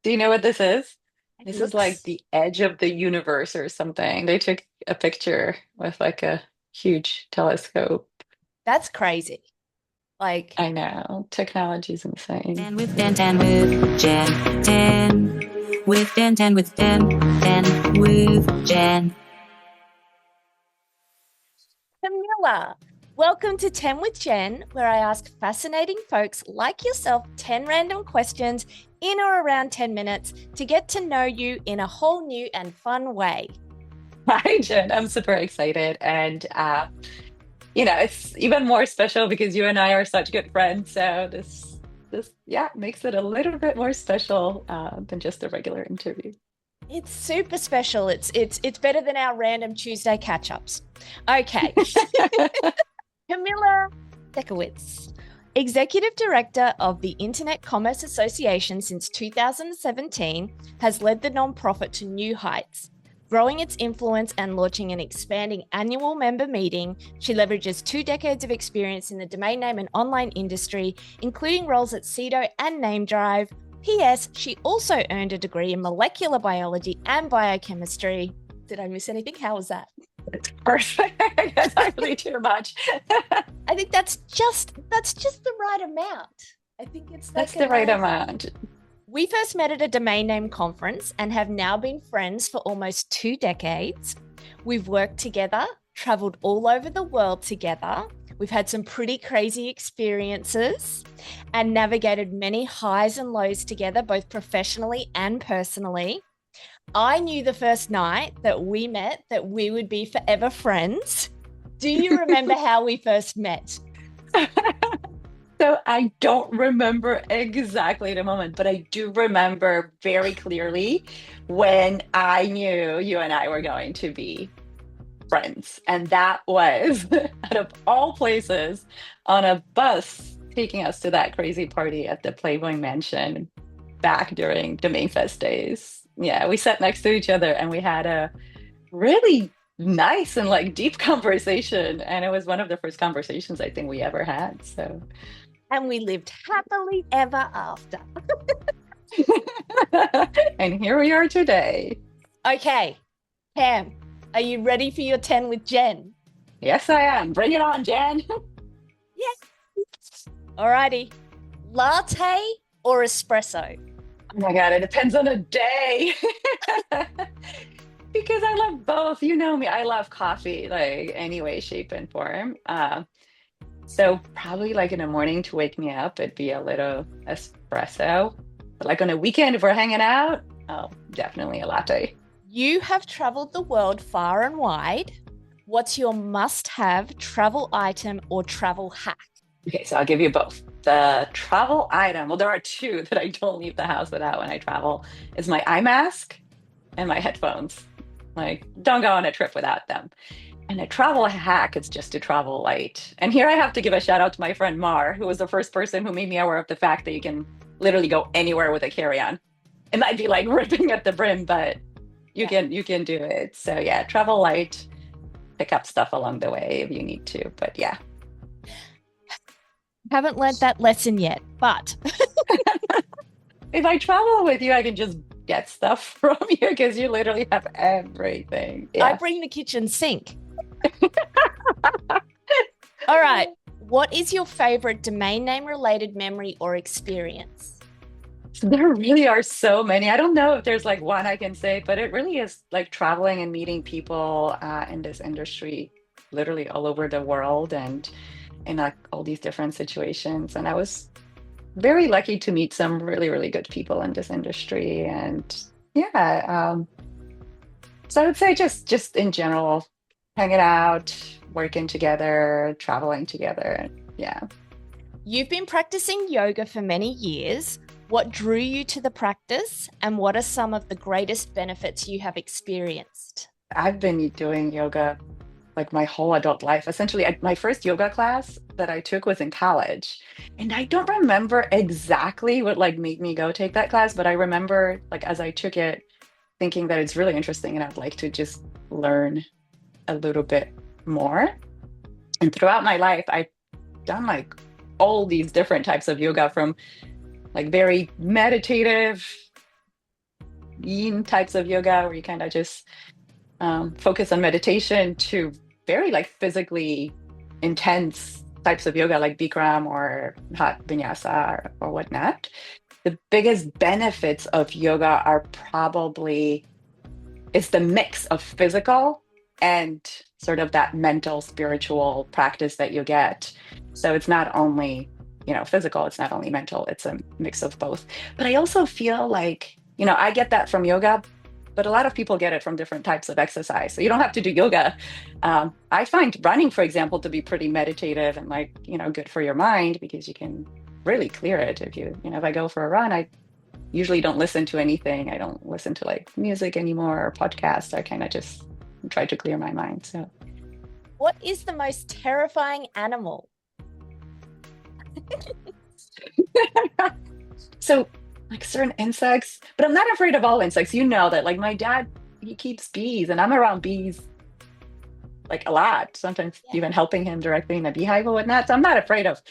Do you know what this is? It This is like looks, the edge of the universe or something. They took a picture with like a huge telescope. that's crazy. Like, I know. Technology's insane. Dan with Dan with Jen. 10 with Dan with Dan with Jen. Camilla, welcome to 10 with Jen, where I ask fascinating folks like yourself 10 random questions in or around 10 minutes to get to know you in a whole new and fun way. Hi, Jen. I'm super excited. And it's even more special because you and I are such good friends. So this makes it a little bit more special than just a regular interview. It's super special. It's better than our random Tuesday catch-ups. Okay. Kamila Sekiewicz, Executive Director of the Internet Commerce Association since 2017, has led the nonprofit to new heights. Growing its influence and launching an expanding annual member meeting, she leverages 2 decades of experience in the domain name and online industry, including roles at Cedo and NameDrive. P.S. She also earned a degree in molecular biology and biochemistry. Did I miss anything? How was that? It's perfect. That's actually too much. I think that's just the right amount. I think it's That's like a the right nice. amount. We first met at a domain name conference and have now been friends for almost 2 decades. We've worked together, traveled all over the world together. We've had some pretty crazy experiences and navigated many highs and lows together, both professionally and personally. I knew the first night that we met that we would be forever friends. Do you remember how we first met? So I don't remember exactly the moment, but I do remember very clearly when I knew you and I were going to be friends. And that was, out of all places, on a bus taking us to that crazy party at the Playboy Mansion back during Domain Fest days. Yeah, we sat next to each other and we had a really nice and like deep conversation. And it was one of the first conversations I think we ever had. So, And we lived happily ever after. and here we are today. Okay, Pam, are you ready for your 10 with Jen? Yes, I am. Bring it on, Jan. Yes. Alrighty. Latte or espresso? Oh my God, it depends on the day. Because I love both. You know me, I love coffee, like any way, shape, and form. So probably like in the morning to wake me up, it'd be a little espresso. But like on a weekend, if we're hanging out, oh, definitely a latte. You have traveled the world far and wide. What's your must have travel item or travel hack? Okay, so I'll give you both. The travel item, well, there are two that I don't leave the house without when I travel, is my eye mask and my headphones. Like, don't go on a trip without them. And a travel hack is just to travel light. And here I have to give a shout out to my friend Mar, who was the first person who made me aware of the fact that you can literally go anywhere with a carry-on. It might be like ripping at the brim, but you Yeah. can do it. So yeah, travel light, pick up stuff along the way if you need to. But yeah. Haven't learned that lesson yet, but If I travel with you, I can just get stuff from you because you literally have everything. I Yeah. bring the kitchen sink. All right. What is your favorite domain name related memory or experience? So there really are so many. I don't know if there's like one I can say, but it really is like traveling and meeting people in this industry, literally all over the world and in like all these different situations. And I was very lucky to meet some really, really good people in this industry. And yeah, so I would say just in general, hanging out, working together, traveling together. Yeah. You've been practicing yoga for many years. What drew you to the practice, and what are some of the greatest benefits you have experienced? I've been doing yoga like my whole adult life. Essentially, my first yoga class that I took was in college. And I don't remember exactly what like made me go take that class, but I remember like as I took it thinking that it's really interesting and I'd like to just learn a little bit more. And throughout my life, I've done like all these different types of yoga from like very meditative yin types of yoga where you kind of just focus on meditation to very like physically intense types of yoga like Bikram or hot vinyasa or whatnot. The biggest benefits of yoga are probably it's the mix of physical and sort of that mental spiritual practice that you get. So it's not only, physical, it's not only mental, it's a mix of both. But I also feel like, I get that from yoga, but a lot of people get it from different types of exercise. So you don't have to do yoga. I find running, for example, to be pretty meditative and like, good for your mind because you can really clear it. If I go for a run, I usually don't listen to anything. I don't listen to like music anymore or podcasts. I kind of just try to clear my mind. So, What is the most terrifying animal? so like certain insects, but I'm not afraid of all insects. You know that like my dad, he keeps bees and I'm around bees like a lot, sometimes even helping him directly in the beehive or whatnot. So I'm not afraid of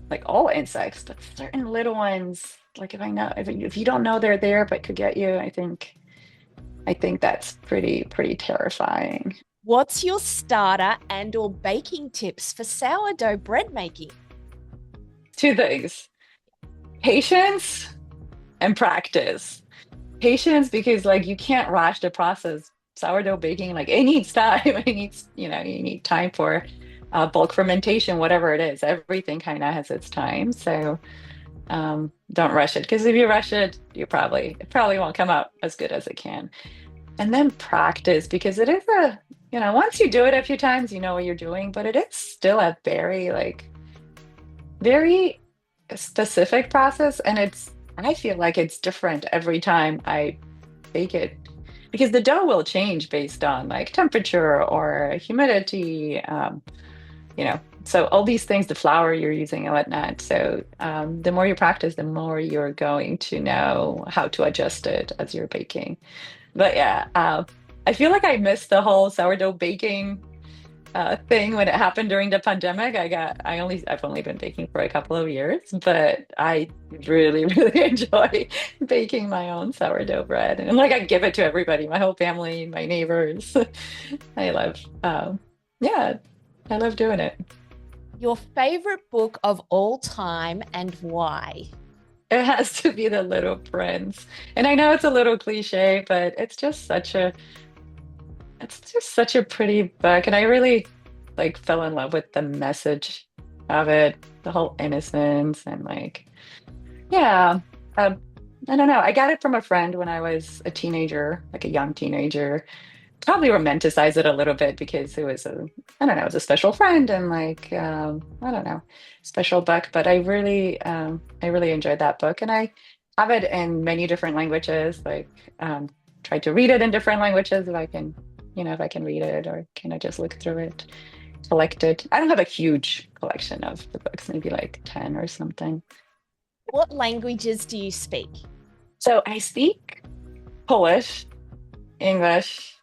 like all insects, but certain little ones, like if you don't know they're there but could get you, I think that's pretty terrifying. What's your starter and or baking tips for sourdough bread making? Two things: patience and practice. Patience because like you can't rush the process. Sourdough baking, like it needs time. It needs, you need time for bulk fermentation, whatever it is. Everything kind of has its time. So don't rush it because if you rush it, it probably won't come out as good as it can. And then practice because it is once you do it a few times, you know what you're doing, but it is still a very specific process. And I feel like it's different every time I bake it because the dough will change based on like temperature or humidity, so all these things, the flour you're using and whatnot. So the more you practice, the more you're going to know how to adjust it as you're baking. But yeah, I feel like I missed the whole sourdough baking thing when it happened during the pandemic. I've only been baking for a couple of years, but I really, really enjoy baking my own sourdough bread. And like I give it to everybody, my whole family, my neighbors. I love, yeah, I love doing it. Your favorite book of all time and why? It has to be The Little Prince. And I know it's a little cliche, but it's just such a pretty book. And I really like fell in love with the message of it, the whole innocence and like, yeah. I don't know. I got it from a friend when I was a teenager, like a young teenager. Probably romanticize it a little bit because I don't know, it was a special friend and like, I don't know, special book. But I really enjoyed that book, and I have it in many different languages. Like, try to read it in different languages if I can read it or can I just look through it, collect it. I don't have a huge collection of the books, maybe like 10 or something. What languages do you speak? So I speak Polish, English,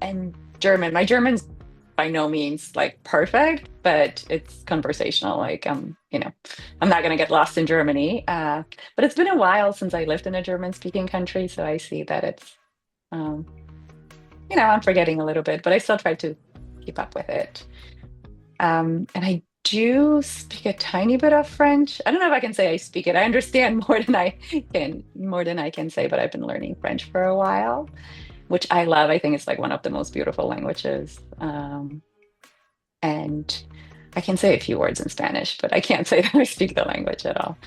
and German. My German's by no means like perfect, but it's conversational. Like I'm not gonna get lost in Germany. But it's been a while since I lived in a German-speaking country, so I see that um, I'm forgetting a little bit, but I still try to keep up with it. And I do speak a tiny bit of French. I don't know if I can say I speak it. I understand more than I can say, but I've been learning French for a while, which I love. I think it's like one of the most beautiful languages. And I can say a few words in Spanish, but I can't say that I speak the language at all.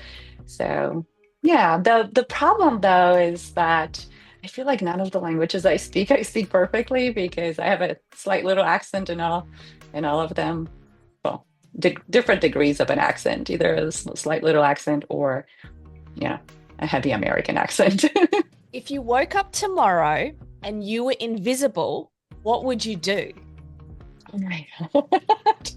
So yeah, the problem though is that I feel like none of the languages I speak perfectly because I have a slight little accent in all of them. Well, different degrees of an accent, either a slight little accent or a heavy American accent. If you woke up tomorrow and you were invisible, what would you do? Oh my God.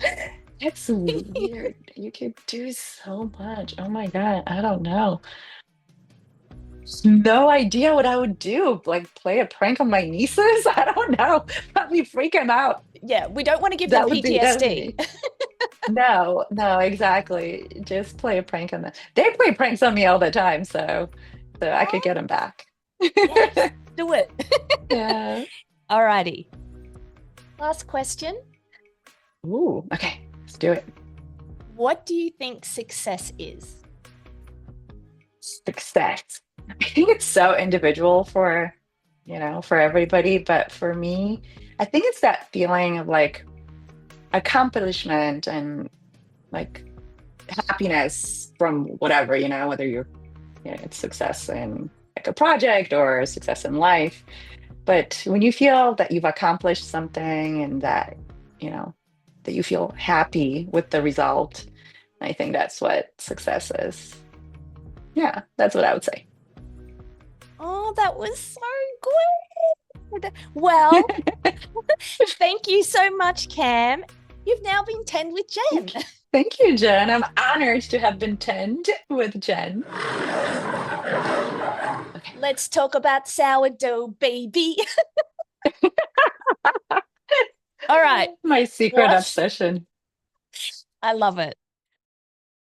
That's weird. You could do so much. Oh my God. I don't know. No idea what I would do. Like play a prank on my nieces? I don't know. Probably freak them out. Yeah, we don't want to give them That would PTSD. be. No, no, exactly. Just play a prank on them. They play pranks on me all the time, so I could get them back. Yes, do it. Yeah. Alrighty. Last question. Ooh, okay, let's do it. What do you think success is? Success. I think it's so individual for, for everybody, but for me, I think it's that feeling of like accomplishment and like happiness from whatever, whether it's success in like a project or success in life. But when you feel that you've accomplished something and that, you know, that you feel happy with the result, I think that's what success is. Yeah, that's what I would say. Oh, that was so good. Well, thank you so much, Cam. You've now been 10 with Jen. Thank you, Jen. I'm honored to have been tend with Jen. Okay. Let's talk about sourdough, baby. All right. My secret What? obsession. I love it.